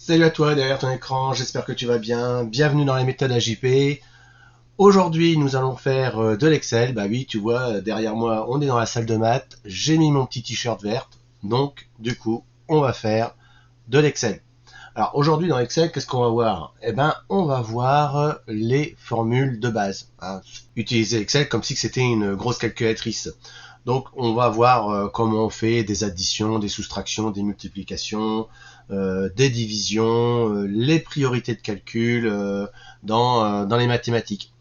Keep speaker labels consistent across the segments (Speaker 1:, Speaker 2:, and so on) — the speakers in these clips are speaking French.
Speaker 1: Salut à toi derrière ton écran, j'espère que tu vas bien. Bienvenue dans les méthodes AJP. Aujourd'hui, nous allons faire de l'Excel. Bah oui, tu vois, derrière moi, on est dans la salle de maths. J'ai mis mon petit t-shirt vert. Donc, du coup, on va faire de l'Excel. Alors, aujourd'hui, dans Excel, qu'est-ce qu'on va voir? Eh ben, on va voir les formules de base. Utiliser Excel comme si c'était une grosse calculatrice. Donc, on va voir comment on fait des additions, des soustractions, des multiplications, des divisions, les priorités de calcul dans les mathématiques.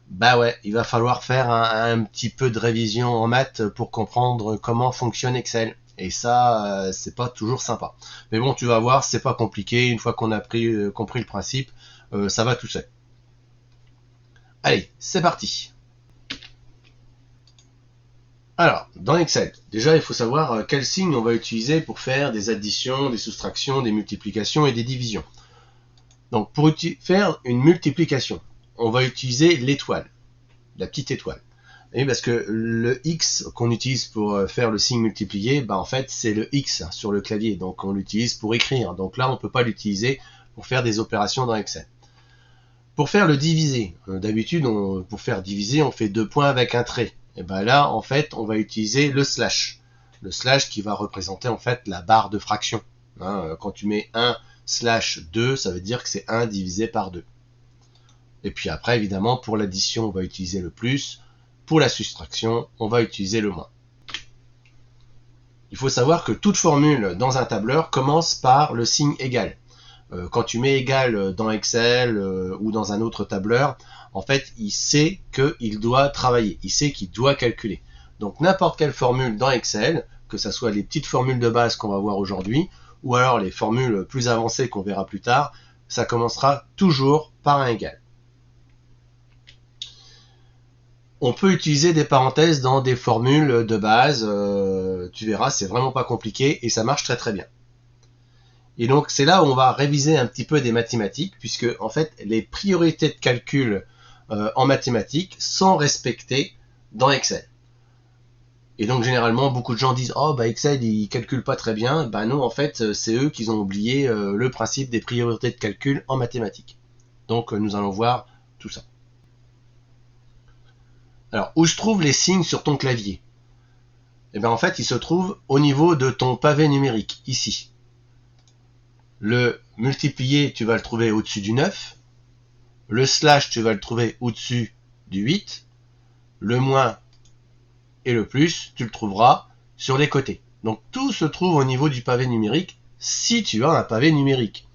Speaker 1: Bah ouais, il va falloir faire un petit peu de révision en maths pour comprendre comment fonctionne Excel. Et ça, c'est pas toujours sympa. Mais bon, tu vas voir, c'est pas compliqué. Une fois qu'on a compris le principe, ça va tout seul. Allez, c'est parti. Alors, dans Excel, déjà, il faut savoir quel signe on va utiliser pour faire des additions, des soustractions, des multiplications et des divisions. Donc, pour faire une multiplication, on va utiliser l'étoile, la petite étoile. Et parce que le X qu'on utilise pour faire le signe multiplié, bah en fait, c'est le X sur le clavier. Donc, on l'utilise pour écrire. Donc là, on ne peut pas l'utiliser pour faire des opérations dans Excel. Pour faire le diviser, d'habitude, pour faire diviser, on fait 2 points avec un trait. Et ben là, en fait, on va utiliser le slash. Le slash qui va représenter en fait la barre de fraction. Quand tu mets 1 slash 2, ça veut dire que c'est 1 divisé par 2. Et puis après, évidemment, pour l'addition, on va utiliser le plus. Pour la soustraction, on va utiliser le moins. Il faut savoir que toute formule dans un tableur commence par le signe égal. Quand tu mets égal dans Excel ou dans un autre tableur, en fait, il sait qu'il doit travailler, il sait qu'il doit calculer. Donc n'importe quelle formule dans Excel, que ce soit les petites formules de base qu'on va voir aujourd'hui, ou alors les formules plus avancées qu'on verra plus tard, ça commencera toujours par un égal. On peut utiliser des parenthèses dans des formules de base, tu verras, c'est vraiment pas compliqué et ça marche très très bien. Et donc c'est là où on va réviser un petit peu des mathématiques, puisque en fait les priorités de calcul en mathématiques sont respectées dans Excel. Et donc généralement beaucoup de gens disent oh bah Excel il calcule pas très bien. Bah non, en fait c'est eux qui ont oublié le principe des priorités de calcul en mathématiques. Donc nous allons voir tout ça. Alors où se trouvent les signes sur ton clavier? Eh bien en fait ils se trouvent au niveau de ton pavé numérique ici. Le multiplié, tu vas le trouver au-dessus du 9. Le slash, tu vas le trouver au-dessus du 8. Le moins et le plus, tu le trouveras sur les côtés. Donc tout se trouve au niveau du pavé numérique si tu as un pavé numérique.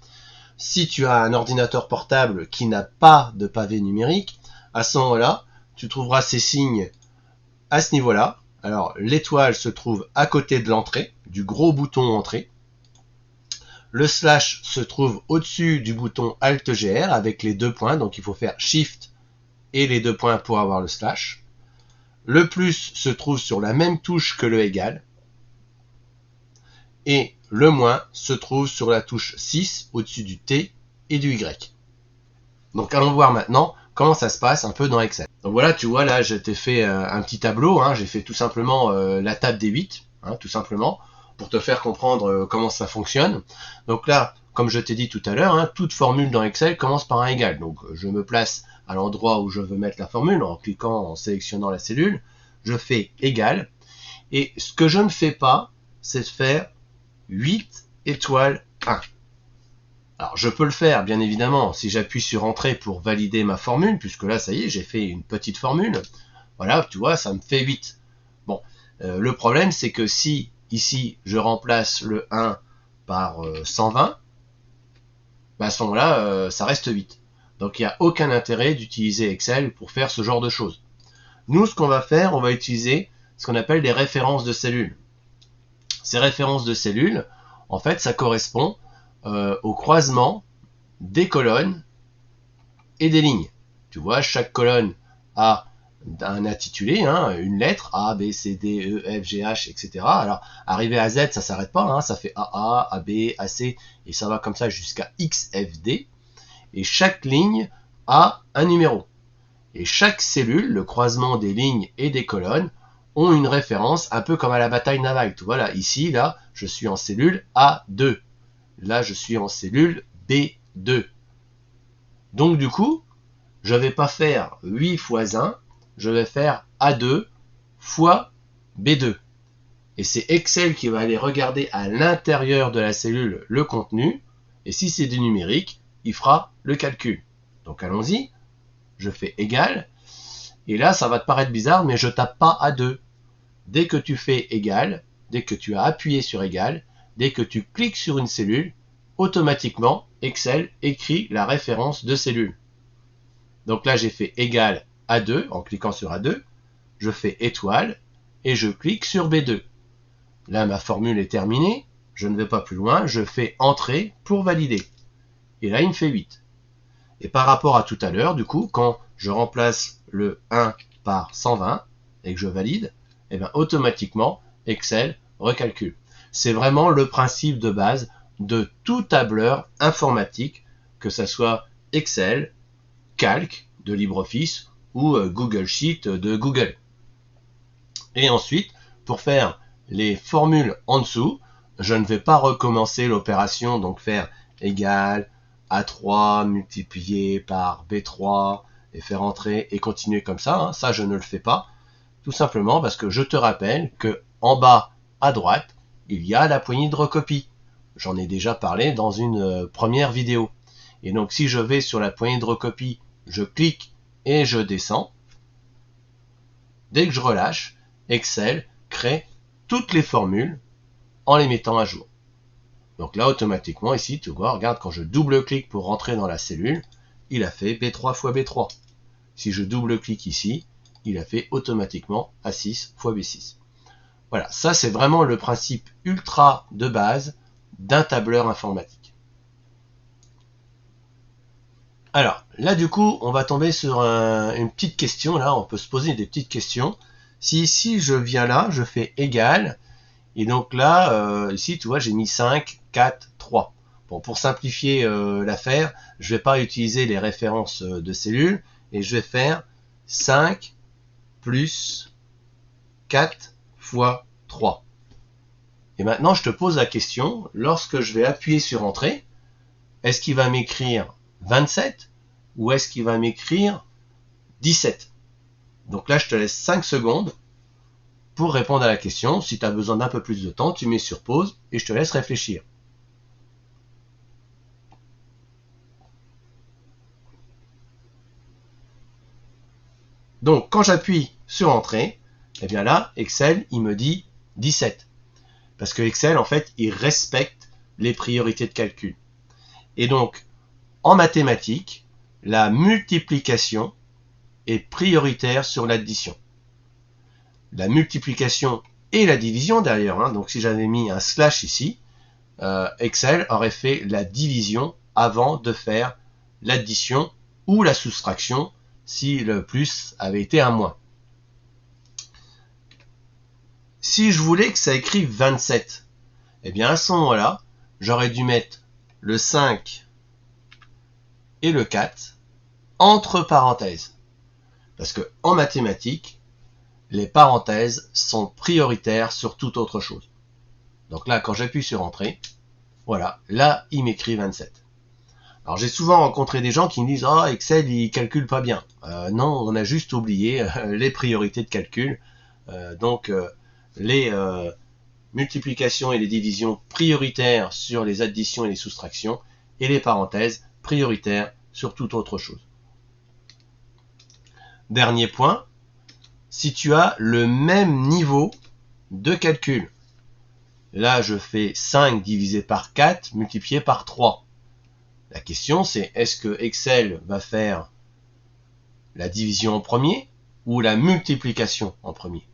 Speaker 1: Si tu as un ordinateur portable qui n'a pas de pavé numérique, à ce moment-là, tu trouveras ces signes à ce niveau-là. Alors l'étoile se trouve à côté de l'entrée, du gros bouton entrée. Le slash se trouve au-dessus du bouton Alt-GR avec les 2 points, donc il faut faire Shift et les 2 points pour avoir le slash. Le plus se trouve sur la même touche que le égal. Et le moins se trouve sur la touche 6 au-dessus du T et du Y. Donc allons voir maintenant comment ça se passe un peu dans Excel. Donc voilà, tu vois là, je t'ai fait un petit tableau, j'ai fait tout simplement la table des 8, tout simplement, pour te faire comprendre comment ça fonctionne. Donc là, comme je t'ai dit tout à l'heure, toute formule dans Excel commence par un égal. Donc je me place à l'endroit où je veux mettre la formule en cliquant, en sélectionnant la cellule. Je fais égal. Et ce que je ne fais pas, c'est de faire 8 étoiles 1. Alors je peux le faire bien évidemment si j'appuie sur entrée pour valider ma formule, puisque là ça y est, j'ai fait une petite formule. Voilà, tu vois, ça me fait 8. Bon, le problème c'est que si ici je remplace le 1 par 120, bah à ce moment-là ça reste 8. Donc il n'y a aucun intérêt d'utiliser Excel pour faire ce genre de choses. Nous, ce qu'on va faire, on va utiliser ce qu'on appelle des références de cellules. Ces références de cellules, en fait, ça correspond au croisement des colonnes et des lignes. Tu vois, chaque colonne a un intitulé, une lettre, A, B, C, D, E, F, G, H, etc. Alors, arrivé à Z, ça s'arrête pas, ça fait AA, AB, AC, et ça va comme ça jusqu'à X, F, D. Et chaque ligne a un numéro. Et chaque cellule, le croisement des lignes et des colonnes, ont une référence un peu comme à la bataille navale. Tu vois là, ici, là, je suis en cellule A2. Là, je suis en cellule B. B2. Donc du coup, je ne vais pas faire 8 fois 1, je vais faire A2 fois B2. Et c'est Excel qui va aller regarder à l'intérieur de la cellule le contenu, et si c'est du numérique, il fera le calcul. Donc allons-y, je fais égal, et là ça va te paraître bizarre, mais je tape pas A2. Dès que tu fais égal, dès que tu as appuyé sur égal, dès que tu cliques sur une cellule, automatiquement Excel écrit la référence de cellule. Donc là j'ai fait égal A2 en cliquant sur A2, je fais étoile et je clique sur B2. Là ma formule est terminée, je ne vais pas plus loin, je fais entrée pour valider. Et là il me fait 8. Et par rapport à tout à l'heure, du coup, quand je remplace le 1 par 120 et que je valide, et bien automatiquement Excel recalcule. C'est vraiment le principe de base de tout tableur informatique, que ce soit Excel, Calc de LibreOffice ou Google Sheet de Google. Et ensuite, pour faire les formules en dessous, je ne vais pas recommencer l'opération, donc faire égal A3 multiplié par B3 et faire entrer et continuer comme ça. Hein. Ça, je ne le fais pas. Tout simplement parce que je te rappelle que en bas à droite, il y a la poignée de recopie. J'en ai déjà parlé dans une première vidéo. Et donc, si je vais sur la poignée de recopie, je clique et je descends. Dès que je relâche, Excel crée toutes les formules en les mettant à jour. Donc là, automatiquement, ici, tu vois, regarde, quand je double-clique pour rentrer dans la cellule, il a fait B3 fois B3. Si je double-clique ici, il a fait automatiquement A6 fois B6. Voilà, ça c'est vraiment le principe ultra de base d'un tableur informatique. Alors, là du coup, on va tomber sur une petite question, là, on peut se poser des petites questions. Si ici, je viens là, je fais égal, et donc là, ici, tu vois, j'ai mis 5, 4, 3. Bon, pour simplifier l'affaire, je ne vais pas utiliser les références de cellules, et je vais faire 5 plus 4 fois 3. Et maintenant, je te pose la question, lorsque je vais appuyer sur Entrée, est-ce qu'il va m'écrire 27 ou est-ce qu'il va m'écrire 17? Donc là, je te laisse 5 secondes pour répondre à la question. Si tu as besoin d'un peu plus de temps, tu mets sur pause et je te laisse réfléchir. Donc, quand j'appuie sur Entrée, eh bien là, Excel, il me dit 17. Parce que Excel, en fait, il respecte les priorités de calcul. Et donc, en mathématiques, la multiplication est prioritaire sur l'addition. La multiplication et la division d'ailleurs, hein, donc si j'avais mis un slash ici, Excel aurait fait la division avant de faire l'addition ou la soustraction si le plus avait été un moins. Si je voulais que ça écrive 27, eh bien à ce moment-là, j'aurais dû mettre le 5 et le 4 entre parenthèses. Parce que en mathématiques, les parenthèses sont prioritaires sur toute autre chose. Donc là, quand j'appuie sur Entrée, voilà, là, il m'écrit 27. Alors j'ai souvent rencontré des gens qui me disent « Ah, Excel, il calcule pas bien. » Non, on a juste oublié les priorités de calcul. Les multiplications et les divisions prioritaires sur les additions et les soustractions, et les parenthèses prioritaires sur toute autre chose. Dernier point, si tu as le même niveau de calcul, là je fais 5 divisé par 4 multiplié par 3. La question c'est, est-ce que Excel va faire la division en premier ou la multiplication en premier?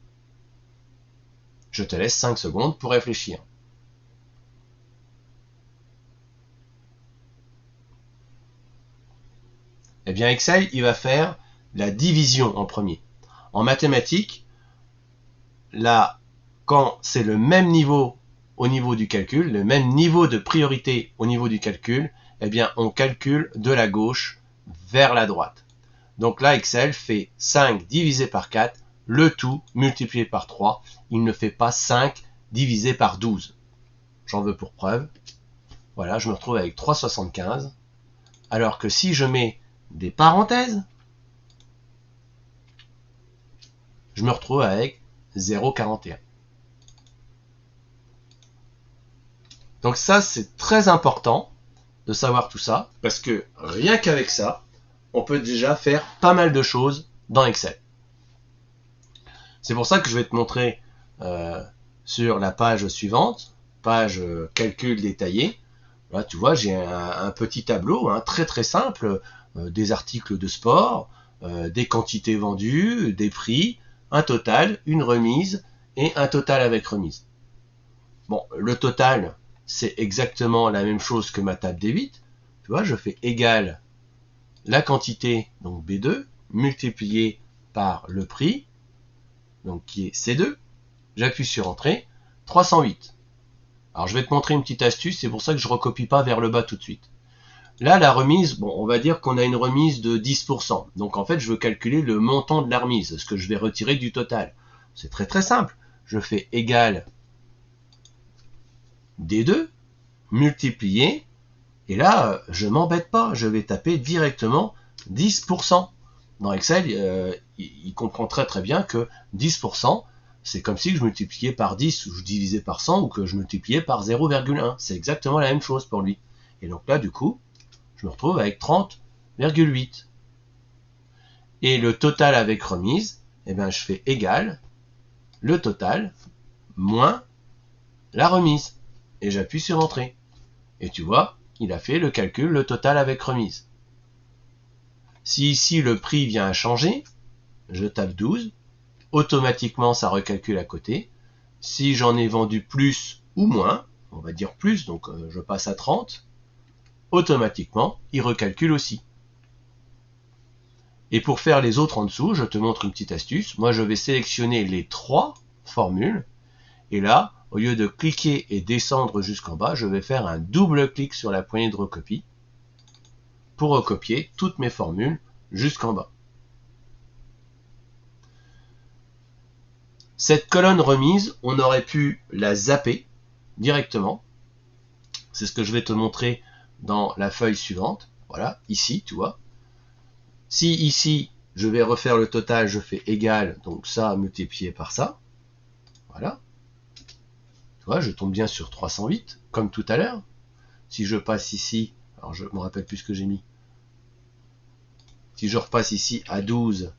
Speaker 1: Je te laisse 5 secondes pour réfléchir. Eh bien Excel, il va faire la division en premier. En mathématiques, là, quand c'est le même niveau au niveau du calcul, le même niveau de priorité au niveau du calcul, eh bien on calcule de la gauche vers la droite. Donc là, Excel fait 5 divisé par 4, le tout multiplié par 3. Il ne fait pas 5 divisé par 12. J'en veux pour preuve. voilà, je me retrouve avec 3,75. Alors que si je mets des parenthèses, je me retrouve avec 0,41. Donc ça, c'est très important de savoir tout ça, parce que rien qu'avec ça, on peut déjà faire pas mal de choses dans Excel. C'est pour ça que je vais te montrer sur la page suivante, page calcul détaillé. Là, tu vois, j'ai un petit tableau très très simple, des articles de sport, des quantités vendues, des prix, un total, une remise et un total avec remise. Bon, le total, c'est exactement la même chose que ma table des 8. Tu vois, je fais égal la quantité, donc B2, multiplié par le prix, donc qui est C2. J'appuie sur Entrée, 308. Alors je vais te montrer une petite astuce, c'est pour ça que je ne recopie pas vers le bas tout de suite. Là, la remise, bon, on va dire qu'on a une remise de 10%. Donc en fait, je veux calculer le montant de la remise, ce que je vais retirer du total. C'est très très simple. Je fais égal D2, multiplié, et là, je m'embête pas, je vais taper directement 10%. Dans Excel, il comprend très très bien que 10%, c'est comme si je multipliais par 10, ou je divisais par 100, ou que je multipliais par 0,1. C'est exactement la même chose pour lui. Et donc là, du coup, je me retrouve avec 30,8. Et le total avec remise, eh bien, je fais égal le total moins la remise. Et j'appuie sur Entrée. Et tu vois, il a fait le calcul, le total avec remise. Si ici le prix vient à changer, je tape 12, automatiquement ça recalcule à côté. Si j'en ai vendu plus ou moins, on va dire plus, donc je passe à 30, automatiquement il recalcule aussi. Et pour faire les autres en dessous, je te montre une petite astuce. Moi je vais sélectionner les 3 formules, et là, au lieu de cliquer et descendre jusqu'en bas, je vais faire un double clic sur la poignée de recopie pour recopier toutes mes formules jusqu'en bas. Cette colonne remise, on aurait pu la zapper directement. C'est ce que je vais te montrer dans la feuille suivante. Voilà, ici, tu vois. Si ici, je vais refaire le total, je fais égal, donc ça multiplié par ça. Voilà. Tu vois, je tombe bien sur 308, comme tout à l'heure. Si je passe ici, alors je me rappelle plus ce que j'ai mis. Si je repasse ici à 12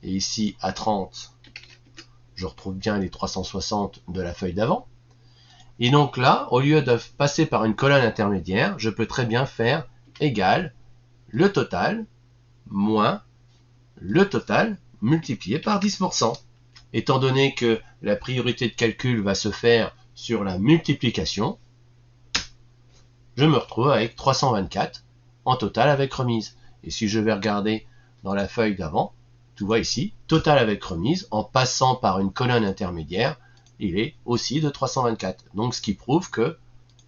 Speaker 1: et ici à 30, je retrouve bien les 360 de la feuille d'avant. Et donc là, au lieu de passer par une colonne intermédiaire, je peux très bien faire égal le total moins le total multiplié par 10%. Étant donné que la priorité de calcul va se faire sur la multiplication, je me retrouve avec 324 en total avec remise. Et si je vais regarder dans la feuille d'avant, tu vois ici, total avec remise, en passant par une colonne intermédiaire, il est aussi de 324. Donc ce qui prouve que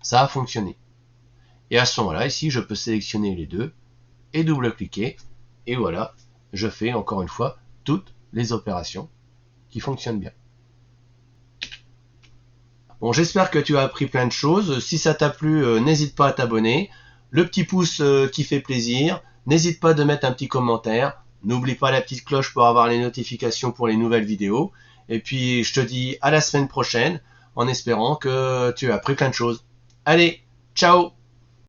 Speaker 1: ça a fonctionné. Et à ce moment-là, ici, je peux sélectionner les deux et double-cliquer. Et voilà, je fais encore une fois toutes les opérations qui fonctionnent bien. Bon, j'espère que tu as appris plein de choses. Si ça t'a plu, n'hésite pas à t'abonner. Le petit pouce qui fait plaisir. N'hésite pas de mettre un petit commentaire. N'oublie pas la petite cloche pour avoir les notifications pour les nouvelles vidéos. Et puis, je te dis à la semaine prochaine en espérant que tu as appris plein de choses. Allez, ciao!